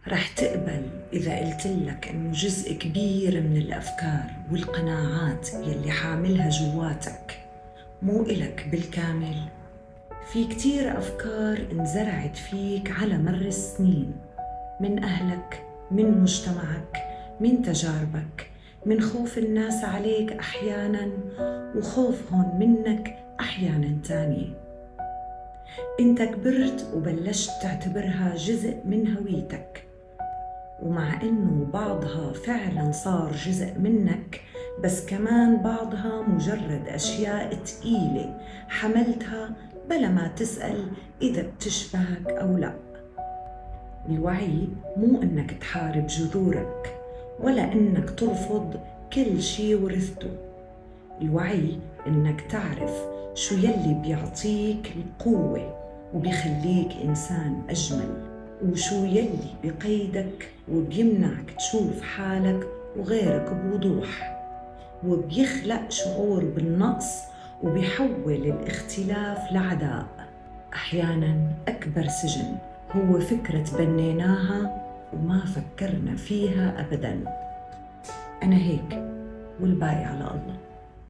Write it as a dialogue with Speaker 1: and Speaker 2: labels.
Speaker 1: رح تقبل إذا قلتلك إنه جزء كبير من الأفكار والقناعات يلي حاملها جواتك مو إلك بالكامل. في كتير أفكار انزرعت فيك على مر السنين، من أهلك، من مجتمعك، من تجاربك، من خوف الناس عليك أحياناً وخوفهم منك أحياناً تاني. انت كبرت وبلشت تعتبرها جزء من هويتك، ومع إنه بعضها فعلاً صار جزء منك، بس كمان بعضها مجرد أشياء تقيلة حملتها بلا ما تسأل إذا بتشبهك أو لا. الوعي مو إنك تحارب جذورك ولا إنك ترفض كل شي ورثته. الوعي إنك تعرف شو يلي بيعطيك القوة وبيخليك إنسان أجمل، وشو يلي بقيدك وبيمنعك تشوف حالك وغيرك بوضوح، وبيخلق شعور بالنقص وبيحول الاختلاف لعداء. أحياناً أكبر سجن هو فكرة بنيناها وما فكرنا فيها أبداً. أنا هيك والباقي على الله.